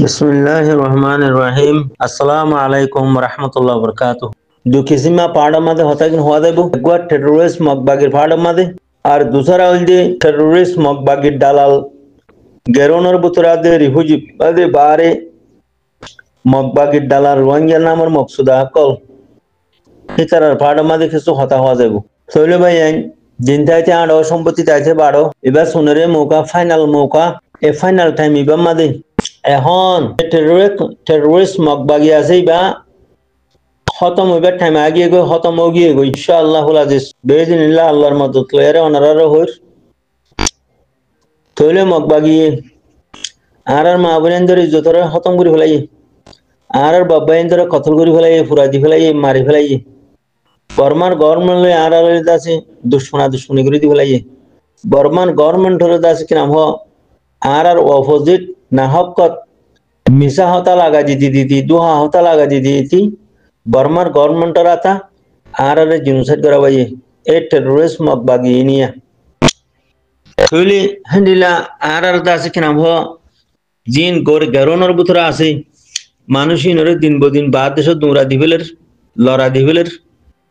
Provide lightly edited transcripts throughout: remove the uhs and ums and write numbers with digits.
बिस्मिल्लाहिर रहमानिर रहीम अस्सलामु अलैकुम वरहमतुल्लाहि वबरकातुहू दो किसिमा पाड़ा होता कि हुआ देबो एक बार टेररिस्ट मकबागिर पाड़ा मादे और दूसरा हल जे टेररिस्ट मकबागिर दालाल गेरोनर बुतरा दे रिफुजी बादे बारे मकबागिर दालाल रोहिंग्या नामर मकसुदा कल हितार पाड़ा मादे किसु होता हुआ देबो सोले भाई दिन ताइते आड़ो सम्पत्ति ताइते बाड़ो एबार सुनरे मौका फाइनल मौका ए फाइनल टाइम इबा मादे এখন টেররিস্ট মকবাগি আছে বা খতম হইবার টাইম আগিয়ে গই খতম হয়ে গিয়ে গই ইনশাআল্লাহুল আজিজ বেইজিনিল্লাহ আল্লাহর মদদ লয়ারে অনারারও হইর তইলে মকবাগি আর মা বোনেদের ইজ্জতরে খতম করে ফেলাই আর বাবাইদের কতল করে ফেলাই ফুরা দি ফেলাই মারি ফেলাই বর্মার গভর্নমেন্ট লই আর আছে দুশ্মনী করে দি ফেলাই বর্মার গভর্নমেন্ট হলে আছে কি নাম হ আর অপোজিট না হকত মিশা হতা লাগা দিদি দুহা হতা লাগা দিদি বর্মার গভর্নমেন্টর আতা আর জিনোসাইড করা ভাই এ টেররিস্ট মকবাগি নিয়া কইলি হন্ডিলা আর দাসে কি নাম হ জিন গোর গরনর বুতরা আছে মানুষই নরে দিন বদিন বাদ দেশ দুরা দিবেলের লড়া দিবেলের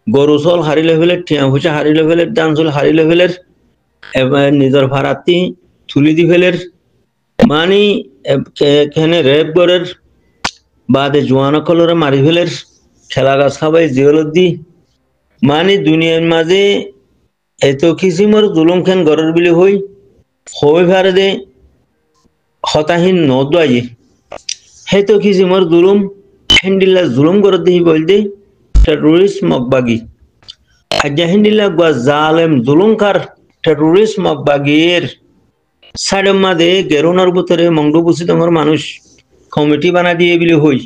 গরুসল হারি লেভেলের টিয়া হুচা হারি লেভেলের ডান্সল হারি লেভেলের নিজের ভাড়াতি তুলি দিবেলের মানি এখানে রেপ গরের বাদে জোয়ান কলরে মারি ফেলের খেলা গাছ খাবাই জিওলদি মানি দুনিয়ার মাঝে এত কিসিমর জুলুম খান গরের বিলি হই ফারে দে হতাহীন নদাই হেত কিসিমর জুলুম হেন্ডিল্লা জুলুম করে দিই বলতে টেররিস্ট মকবাগি আজ্ঞা হেন্ডিল্লা গা জালেম জুলুমকার টেররিস্ট মকবাগির সাইডের মাঝে গেরোনার ভিতরে মংডুবুসি তোমার মানুষ কমিটি বানা দিয়ে বিলি হই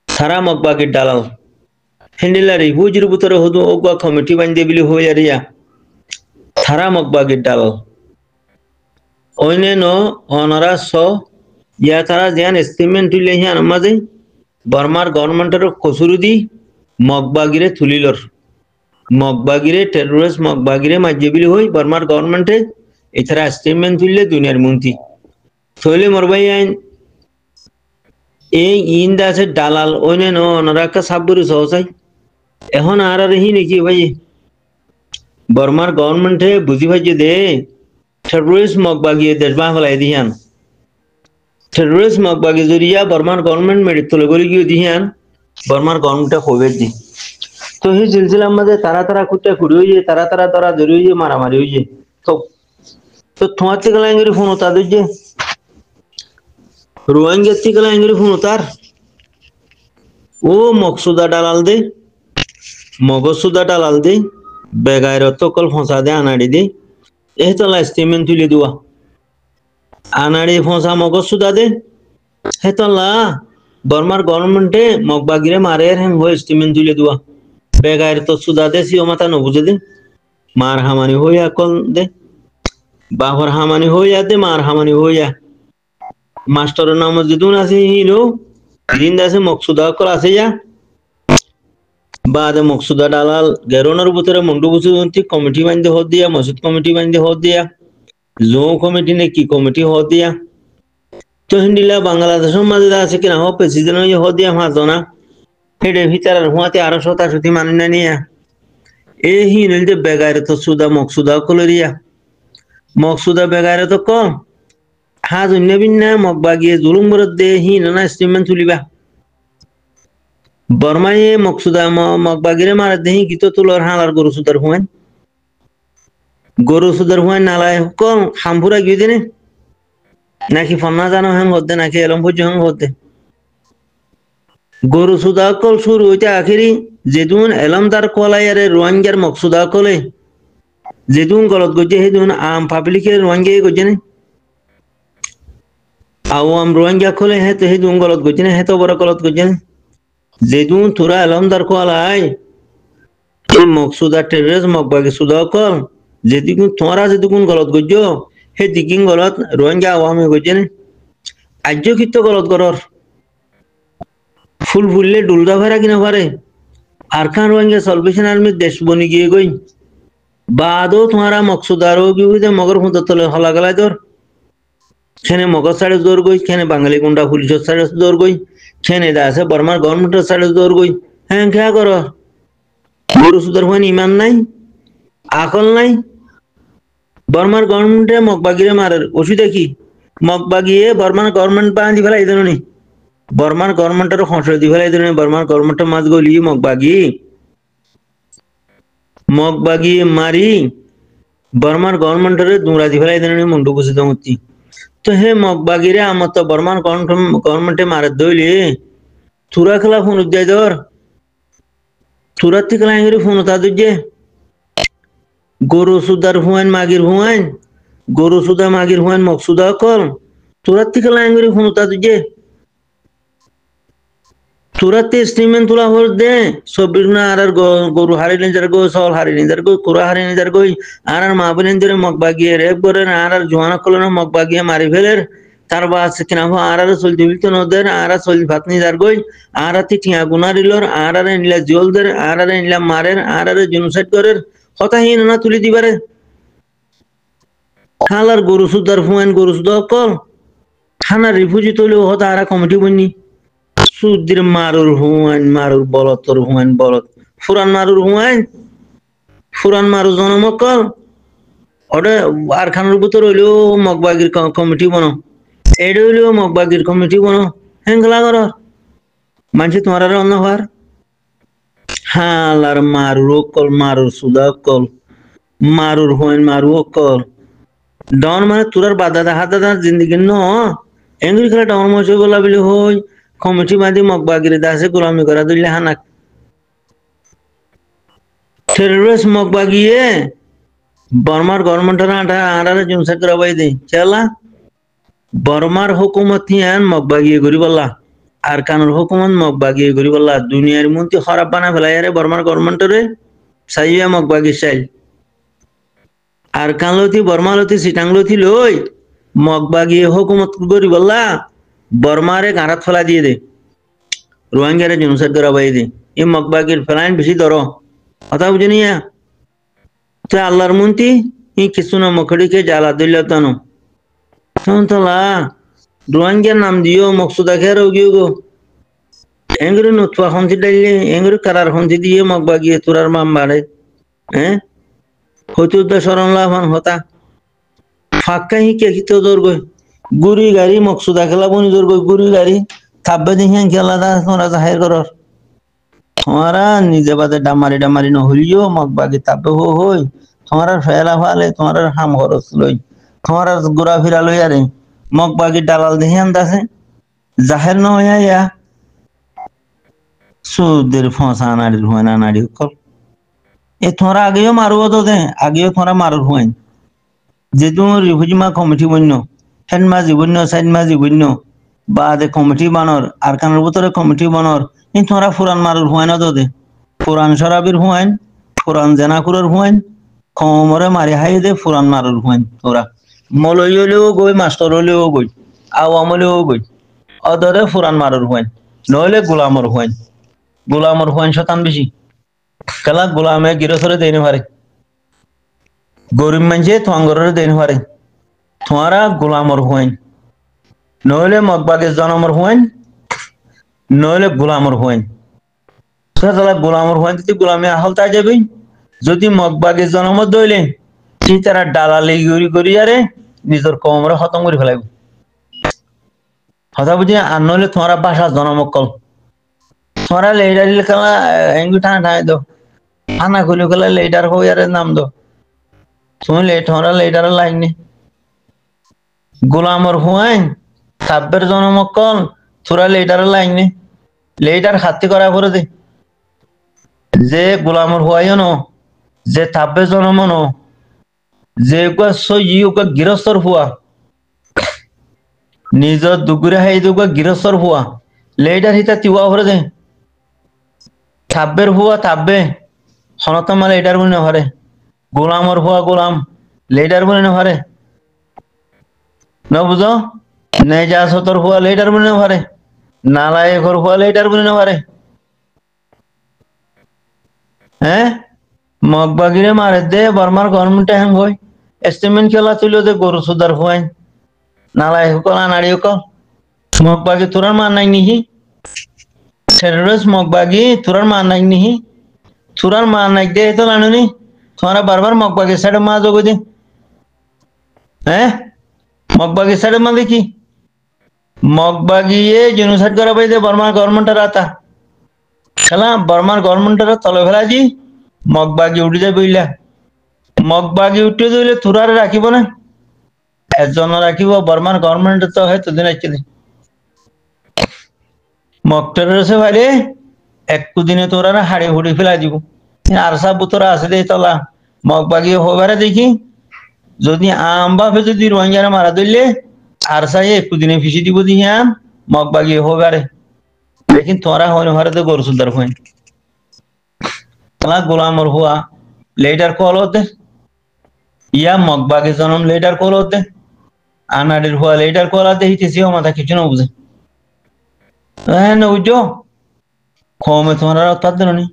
সারা মকবাগির দালাল হেন্ডিলা রিফিউজির ভিতরে হদু ওগা কমিটি বান দিয়ে বিলি হই আরিয়া সারা মকবাগির দালাল অন্যান্য অনারা স ইয়া তারা জ্ঞান স্টেটমেন্ট তুলে হিয়ান মাঝে বর্মার গভর্নমেন্টের কসুরু দি মকবাগিরে তুলিলর মকবাগিরে টেররিস্ট মকবাগিরে মাঝে বিলি হই বর্মার গভর্নমেন্টে এছাড়া স্টেটমেন্ট তুললে দুনিয়ার মন্ত্রী তৈলে মরবাই আইন এই ইন্দা আছে দালাল অন্যান্য অনারাকা সাবগুরি সহসাই এখন আর হি নাকি ভাই বর্মার গভর্নমেন্টে বুঝি ভাই যে দে টেররিস্ট মকবাগিয়ে দেশ বা ফেলাই দিহান টেররিস্ট মকবাগি জরিয়া বর্মার গভর্নমেন্ট মেডিক তুলে গলি গিয়ে দিহান বর্মার গভর্নমেন্টে হবে দি তো এই সিলসিলার মধ্যে তারা কুটে কুড়ি হয়ে তারা জড়ি হয়ে মারামারি হয়ে তো তোমার থেকে লাইঙ্গের ফোন হতা দুজে রোহিঙ্গা থেকে লাইঙ্গের ফোন হতার ও মকসুদা ডালাল দে মগসুদা ডালাল দে বেগায়ের তকল ফসা দে আনাড়ি দে এই তো স্টেটমেন্ট তুলে দেওয়া আনাড়ি ফসা মগসুদা দে হে তো বর্মার গভর্নমেন্টে মকবাগিরে মারে হ্যাং হয়ে স্টেটমেন্ট তুলে দেওয়া বেগায়ের তো সুদা দে সিও মাথা নবুঝে দে মার হামানি হইয়া কল দে বাহর হামানি হইয়া দে মার হামানি হইয়া মাস্টারের নাম যেদুন আছে হিলো জিন্দ আছে মকসুদা কল আছে যা বাদে মকসুদা দালাল গেরোনার ভিতরে মন্ডু বুঝি কমিটি বান্ধে হদ দিয়া মসজিদ কমিটি বান্ধে হদ দিয়া জো কমিটি নে কি কমিটি হদ দিয়া তো হিন্দিলা বাংলাদেশের মাঝে আছে কিনা হ প্রেসিডেন্ট হয়ে হদ দিয়া মাঝনা হেডে ভিতর হুয়াতে 1870 মানি না নিয়া এই হিল যে বেগারে তো সুদা মকসুদা কলরিয়া মকসুদা বেগারে তো কম হাজ অন্যবিন্না মকবাগিয়ে জুলুম বরদ দে হি না স্টেটমেন্ট তুলিবা বর্মায়ে মকসুদা মকবাগিরে মারা দেহি গীত তুলর হালার গরু সুদার হুয়ান নালায় কম হামপুরা গিয়ে দিনে নাকি ফন্না জানো হ্যাং হতে নাকি এলম ভুজ হ্যাং হতে গরু সুদা কল শুরু হইতে আখিরি যেদুন এলমদার কলাইয়ারে রোহিঙ্গার মকসুদা কলে যেদুন গলত গজে হেদুন আম পাবলিকের রোহিঙ্গা গজে নে আওয়াম রোহিঙ্গা খোলে হে তো হেদুন গলত গজে নে হে তো বড় গলত গজে নে যেদুন তোরা এলমদার কলাই মকসুদা টেররিস্ট মকবাগি সুদা কল যেদিকুন তোরা যেদিকুন গলত গজ হে দিকিন গলত রোহিঙ্গা আওয়ামে গজে নে আজ্য কিত্ত গলত করর ফুল ফুললে ডুলদা ভরা কিনা পারে আরখান রোহিঙ্গা সলভেশন আর্মির দেশ বনি গিয়ে গই বাদও তোমারা মকসুদারও কি মগর ফুঁদা তলে হলা গলায় তোর খেনে মগজ সাড়ে জোর গই খেনে বাঙালি গুন্ডা পুলিশের সাড়ে জোর গই খেনে দা আছে বর্মার গভর্নমেন্টের সাড়ে জোর গই হ্যাঁ খেয়া করো গরু সুদের হয় ইমান নাই আকল নাই বর্মার গভর্নমেন্টে মগবাগিরে মারার ওষুধে কি মগবাগিয়ে বর্মার গভর্নমেন্ট বাঁধি ফেলাই দেন নি বর্মার গভর্নমেন্টের খসড়া দি ফেলাই দেন বর্মার গভর্নমেন্টের মাছ গলি মগবাগি মারি বর্মার গভর্নমেন্টের দুমরা দি ফেলাই দেন মুন্ডু বুঝে দমতি তো হে মগবাগিরে আমার তো বর্মার গভর্নমেন্টে মারার দইলে তুরা খেলা ফোন উদ্যায় ধর তুরার থেকে লাইঙ্গি ফোন তা দুজে গরু সুদার হুয়াইন মাগির হুয়াইন গরু সুদা মাগির হুয়াইন মকসুদা কল তুরার থেকে লাইঙ্গি ফোন তা দুজে তুরাতে স্টিমেন তুলা হর দে সবির না আর গরু হারি নিজার গো সল হারি নিজার গো কুরা হারি নিজার গো আর মাহবুলিন ধরে মগবাগিয়ে রেপ করে আর জোয়ানা কলনা মগবাগিয়ে মারি ফেলের তার বাস কিনা হো আর চল দিবিত নদের আর চল ভাত নিজার গই আর টিয়া গুনারিলর আর নিলা জল দের আর নিলা মারের আর জেনোসাইড করের হতাহীন না তুলি দিবারে হালার গরু সুদার ফুয়ান গরু সুদা কল থানা রিফিউজি তৈলেও হতা আর কমিটি বন্যি সুদির মারুর বলতর হুয়াইন বলত ফুরান মারুর জনমকল ওটা আর খানের ভিতর হইলেও মগবাগির কমিটি বনো এটা হইলেও মগবাগির কমিটি বনো হেঙ্গলা কর মানছি তোমার আর অন্য হওয়ার হালার মারুর সুদা কল মারুর হুয়াইন মারু কল ডন মানে তোরার বাদা হাদা জিন্দিগি ন এঙ্গুলি খেলা ডন মশে বলা বলি হই কমিটি বাঁধি মগবাগিরি দাসে গোলামি করা দিলে হানাক টেররিস্ট মগবাগিয়ে বর্মার গভর্নমেন্টের আড়ারে জুমসা করা বাই দে চেলা বর্মার হুকুমত হিয়ান মগবাগিয়ে গরি বললা আর কানুর হুকুমত মগবাগিয়ে গরি বললা দুনিয়ার মন্ত্রী খারাপ বানা ফেলাই আরে বর্মার গভর্নমেন্টরে সাইয়া মগবাগি চাইল আর কানলতি বর্মালতি সিটাংলতি লই মগবাগিয়ে হুকুমত গরি বললা বর্মারে গাঁড়াত ফেলা দিয়ে দে রোহিঙ্গারে জেনোসাইড করা বাই দে এই মগবাগির ফেলাইন বেশি ধর কথা বুঝে নিয়া তো আল্লাহর মন্ত্রী ই কিছু না মখড়িকে জ্বালা দিল তানো তখন তোলা রোহিঙ্গার নাম দিও মকসুদা খেয়ার গিয়ে গো এঙ্গুরি নতুয়া হন্তি ডাইলে এঙ্গুরি কারার হন্তি দিয়ে মগবাগিয়ে তোরার মাম বাড়ে হ্যাঁ হয়তো স্মরণ লাভান হতা ফাঁকা হি কে খিতে দৌড় গই গুড়ি গাড়ি মকসুদা খেলা বনি দৌড় গই গুড়ি গাড়ি থাকবে দেখি খেলা দা তোমরা জাহের করর তোমারা নিজে বাদে ডামারি নহলিও মগবাগি তাপে হই তোমার ফেলা ফালে তোমার হাম খরচ লই তোমার ঘোরা ফিরা লই আরে মগবাগি দালাল দেখি আনতাছে জাহের ন হইয়া সুদের ফসা নাড়ির হুয়ান নাড়ি কল এ তোমরা আগেও মারুও তো দে আগেও তোমরা মারুর হুয়াইন যেহেতু রিফিউজি মা কমিটি বন্য হেন মাঝি বন্য সাইড মাঝি বন্য বা দে কমিটি বানর আর কানের ভিতরে কমিটি বানর এই তোমরা ফুরান মারুর হুয়াইন তো দে ফুরান সরাবির হুয়াইন ফুরান জেনাকুরের হুয়াইন কমরে মারি হাই দে ফুরান মারুর হুয়াইন তোরা মলই হলেও গই মাস্টার হলেও গই আওয়াম হলেও গই অদরে ফুরান মারুর হুয়াইন নইলে গোলামর হুয়াইন শতান বেশি খেলা গোলামে গিরসরে দেনে পারে গরিব মানুষে তোমার দেন পারে তোমারা গোলামর হুয়াইন নইলে মগবাগের জনমর হুয়াইন নইলে গোলামর হুয়াইন তাহলে গোলামর হুয়াইন যদি গোলামে আহল তাই যাবে যদি মগবাগের জনমত দইলে সে তারা ডালালি গড়ি আরে নিজের কমরে খতম করে ফেলাইব কথা বুঝি আর নইলে তোমারা বাসা জনমকল তোমরা লেডার খেলা এঙ্গু টানা ঠাই দো আনা খুলে খেলা লেডার হই আরে নাম দো তুমি তোমরা লেডার লাইন নে গোলামর হুয়াইন সাব্বের জনমকল তোরা লেডার লাইন নে লেডার খাতি করা করে দে যে গোলামর হুয়াইও ন যে তাব্বে জনম ন যে গৃহস্থর হুয়া নিজর দুগুরে হাই দুগা গৃহস্থর হুয়া লেডার হিতা তিওয়া করে দে তাব্বের হুয়া তাব্বে হনতমা লেডার বলে না পারে গোলামর হুয়া গোলাম লেডার বলে না পারে না বুঝো নেজাসতর হুয়া লেডার বলে না পারে নালায়েকর হুয়া লেডার বলে না পারে হ্যাঁ মগবাগিরে মারে দে বর্মার গভর্নমেন্ট হ্যাং হই এস্টিমেন্ট খেলা তুইলো দে গরু সুদার হুয়াইন নালাই হুকল আনাড়ি হুকল মগবাগি তোরার মান নাই নিহি টেররিস্ট মগবাগি তোরার মান নাই নিহি তোরার মান নাই দে তো লানুনি তোরা বারবার মগবাগি সাইড মা যোগ দে হ্যাঁ মগবাগি সাইড মা দেখি মগবাগিয়ে জেনোসাইড করা পাইতে বর্মার গভর্নমেন্টের আতা খেলা বর্মার গভর্নমেন্টের তলে ফেলা দি মগবাগি উঠে যায় বইলা মগবাগি উঠে দিলে তোরারে রাখিব না একজন রাখিব বর্মার গভর্নমেন্ট তো হয়তো দিন আসছে মগটারে ভাইরে একটু দিনে তোরা হাড়ি হুড়ি ফেলা দিব আর সব তোরা আছে দে তলা মগবাগি হবারে দেখি যদি আম বাপে যদি রোহিঙ্গারা মারা দিলে আর সাই একটু দিনে ফিসি দিব দিহি মগবাগি হবারে लेकिन तुम्हारा होने हमारे तो गोरु सुंदर हुए तला गुलाम और हुआ लेटर कॉल होते या मकबा के जन्म लेटर कॉल होते अनाडिर हुआ लेटर कॉल आते ही किसी हो माता किचन उबसे है न उजो कौमे तुम्हारा उत्पादन नहीं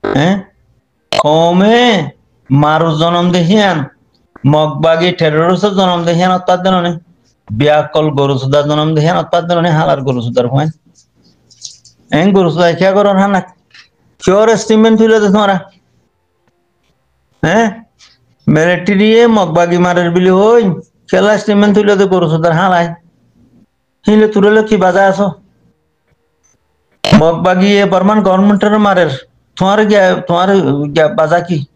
हैं कौमे मारू जन्म देहियान मकबा के टेररिस्ट जन्म देहियान उत्पादन नहीं ब्याकल गोरु सुंदर जन्म देहियान उत्पादन नहीं हालार गोरु सुंदर हुए एंग गुरु सुधार क्या करो ना क्योर एस्टीमेंट तुले तो तुम्हारा हैं मिलिट्री ये मकबागी मारे बिली हो क्या एस्टीमेंट तुले तो गुरु सुधार हाँ लाए हिले तुरे लोग की बाजा आसो मकबागी ये बर्मन गवर्नमेंट रे मारे तुम्हारे क्या बाजा की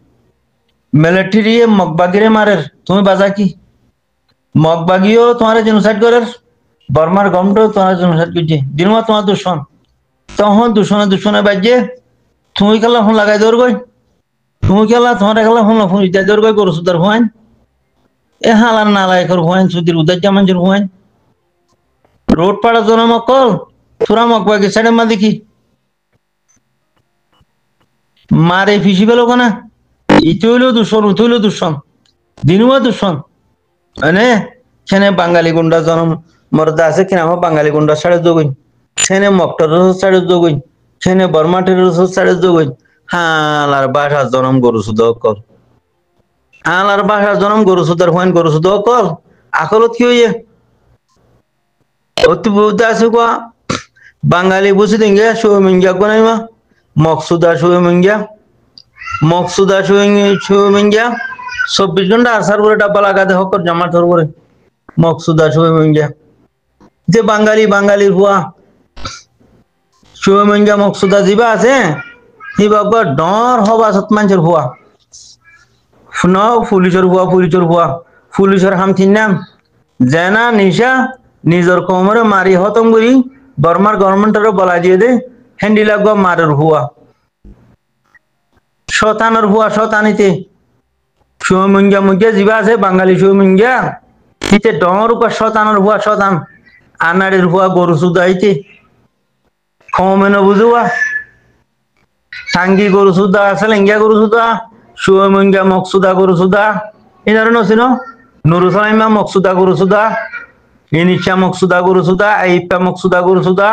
मिलिट्री ये मकबागी रे मारे तुम्हें बाजा की मकबागी हो तुम्हारे जेनोसाइड करे बर्मन गवर्नमेंट तुम्हारे जेनोसाइड कीजिए दिन में तुम्हारा दुश्मन तहन दुश्मने बाजे তুমি খেলা ফোন লাগাই দৌড় গই তুমি খেলা তোমার খেলা ফোন ফোন ইটা দৌড় গই গরু সুদার হুয়াইন এ হালার নালাই কর হুয়াইন সুদির উদার জামানজুর হুয়াইন রোড পাড়া জনম কল তোরা মকবাগি সাইডে মা দেখি মারে ফিসি পেলো না ইটো হইলো দূষণ উঠে হইলো দূষণ দিনুয়া দূষণ মানে সেনে বাঙালি গুন্ডা জনম মর্দা আছে কিনা আমার বাঙালি গুন্ডা সাইডে যোগইন সেনে মকটার সাইডে যোগইন সেনে বর্মাটের সাইডে যোগইন হালার বাসা জনম গরু সুদ কল হালার বাসা জনম গরু সুদার হুয়াইন গরু সুদ কল আকলত কি হইয়ে অতি বুদ্ধ আছে কোয়া বাঙালি বুঝি দেঙ্গে শুয়ে মিঙ্গা কোনাইমা মকসুদা শুয়ে মিঙ্গা 24 ঘন্টা আসার পরে ডাব্বা লাগাতে হকর জামা ধর করে মকসুদা শুয়ে মিঙ্গা যে বাঙালি হুয়া শুয়ে মিঙ্গা মকসুদা জিবা আছে হিবা ডর হবা সত মানুষের হুয়া পুলিশের হুয়া পুলিশের হামথিন নাম জেনা নিশা নিজের কোমরে মারি হতম করি বর্মার গভর্নমেন্টের বলা দিয়ে দে হ্যান্ডি লাগবা মারের হুয়া শতানের হুয়া শতানিতে শুয়ে মুঙ্গা জিবা আছে বাঙালি শুয়ে মুঙ্গা হিতে ডর উপর শতানের হুয়া শতান আনাড়ির হুয়া গরু সুদা হইতে কমে বুঝুয়া টাঙ্গি গরু সুদা সেলেঙ্গিয়া গরু সুদা শুয়ে মুঙ্গা মকসুদা গরু সুদা এই ধরনের ছিল নুরুসালাইমা মকসুদা গরু সুদা ইনিশা মকসুদা গরু সুদা আইপা মকসুদা গরু সুদা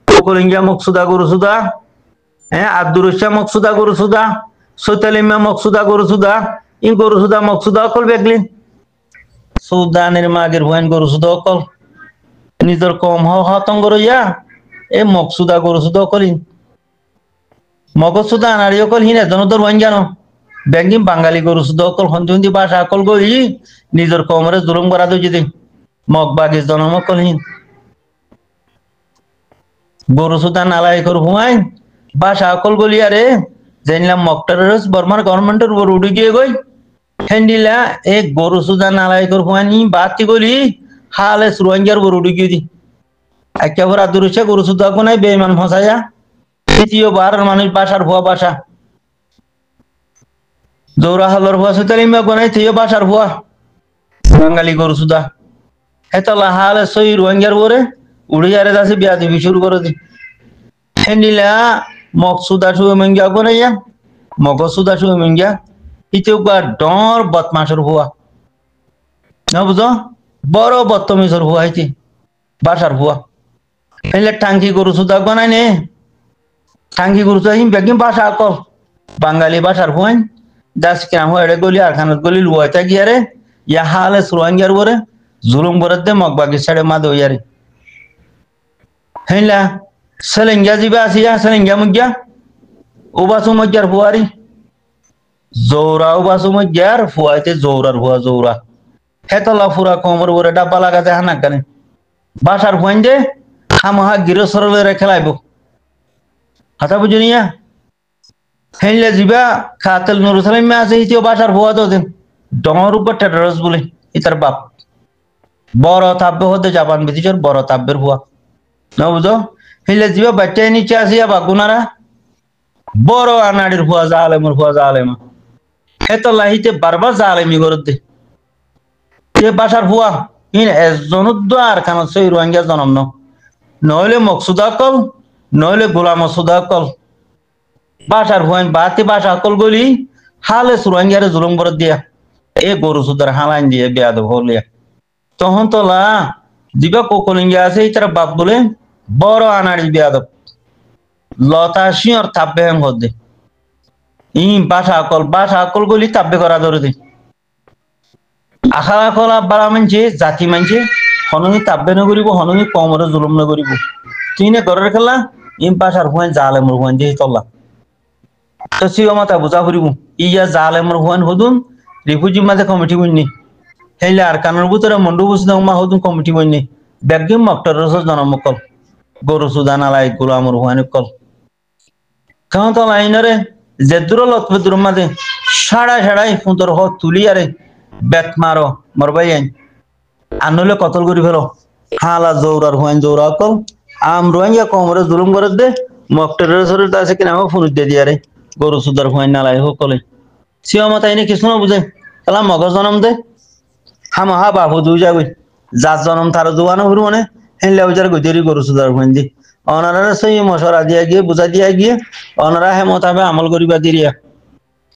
কোকলিঙ্গা মকসুদা গরু সুদা হ্যাঁ আব্দুরুশা মকসুদা গরু সুদা সৈতালিমা মকসুদা গরু সুদা ই গরু সুদা মকসুদা অকল বেগলিন সুদানের মাগের হুয়াইন গরু সুদা অকল নিজের কম হতঙ্গ রইয়া এ মকসুদা গরু সুদা অকলিন মগসুদা আনারি অকল হিনে জনতর হুয়াইন জানো ব্যাঙ্গিম বাঙালি গরু সুদা অকল হন্দি বাসা অকল গই নিজের কমরে জুলুম করা দই যদি মগবাগি জনম অকল হিন গরু সুদা নালাই কর হুয়াইন বাসা অকল গলিয়া রে জানলাম মকটারস বর্মার গভর্নমেন্টের উপর উঠে গিয়ে গই হ্যান্ডিলা এক গরু সুদা নালাই কর হুয়ানি বাতি গলি হালে সুরঞ্জার উপর উঠে গিয়ে দি একেবারে আদুরসা গরু সুদা কোনায় বেঈমান ফসায়া তৃতীয়বার মানুষ বাসার ভুয়া বাসা জোরা হালর ভুয়া সুতালিমা কোনায় তৃতীয় বাসার ভুয়া বাঙালি গরু সুদা হেতলা হালে সই রোহিঙ্গার উপরে উড়ে যারে যাচ্ছে বিয়া দিবি শুরু করে দি হ্যান্ডিলা মকসুদা শুয়ে মেঙ্গা কোনাইয়া মগসুদা শুয়ে মেঙ্গা ইতেউকা ডর বদমাসের ভুয়া না বুঝো বড় বদতমিজের ভুয়া হইতে বাসার ভুয়া এলে টাঙ্কি গরু সুদা কোনাই নে টাঙ্কি গরু সুদা হিম বেগিম বাসা আকল বাঙালি বাসার ভুয়াইন দাস কেন হয় গলি আর খানত গলি লুয়াইতা গিয়ারে ইয়া হালে সুরঙ্গার উপরে zulum borade mok bagi sade ma do yari hela selengya jiba asiya selengya mugya ubasu magyar fuari zora ubasu magyar fuaite zorar fuwa zora hetala fura komor bore dabba lagate hanak gane basar fuande hamaha giro sorole rekhelaibo hata bujuniya hela jiba katel nurusalim me ase hitio basar fuwa do den ডর উপর terrorist বলে ইতার বাপ বড় তাব্য হতে Japan বিদেশের বড় তাব্যের ভুয়া না বুঝো হিলে জিবা বাচ্চা নিচে আসিয়া বাগুনারা বড় আনাড়ির ভুয়া জালেমর ভুয়া জালেমা এত লাহিতে বারবার জালেমি করে দে এ বাসার ভুয়া ইন এজনুদ্দ আর খান সই রোহিঙ্গা জনম ন নইলে মকসুদা কল নইলে গোলাম মসুদা কল বাসার ভুয়ান বাতি বাসা কল গলি হালে সুরঙ্গিয়ারে জুলুম করে দিয়া এ গরু সুদার হালাইন দিয়ে বেয়াদ হলিয়া তখন তো লা দিবা কোকলিঙ্গা আছে তারা বাপ বলে বড় আনাড়ি বেয়াদ লতা শিওর তাব্বে হেম হদে ই বাসা আকল গলি তাব্বে করা ধরে দে আখা আকল আব্বারা মানছে জাতি মানছে হননি তাব্বে ন করিব হননি কমরে জুলুম ন করিব কিনে ঘরের খেলা ই বাসার হুয়ান জালেমর হুয়ান দিয়ে তল্লা তো সিও মাতা বুঝা করিব ইয়া জালেমর হুয়ান হদুন রিফিউজি মাঝে কমিটি বইনি হেলে আর কানের ভিতরে মন্ডু বুঝতে মা হদুন কমিটি বইনি ব্যাগিম মক্টর রস জনম কল গরু সুদান আলাই গোলামর হুয়ান কল কারণ তো লাইনরে জেদুর লতবেদুর মাঝে সাড়াই ফুঁতর হ তুলি আরে বেত মারো মরবাই আইন আনলে কতল করি ফেলো হালা জৌরার হুয়ান জৌরা কল আম রোহিঙ্গা কমরে জুলুম করে দে মক্টর রসের আছে কিনা আমার ফুনুজ দিয়ে দিয়ে গরু সুদার হুয়ান নালাই হোক কলে সিও মাতা এনে কিছু না বুঝে তাহলে মগজ জনম দে হাম হা বাপু দুই যাবি যার জনম তার জোয়ানো হরু মানে হেনলে ওজার গজেরি গরু সুদার হুয়ান দি অনারা সেই মশরা দিয়া গিয়ে বুঝা দিয়া গিয়ে অনারা হে মতাবে আমল করিবা দিরিয়া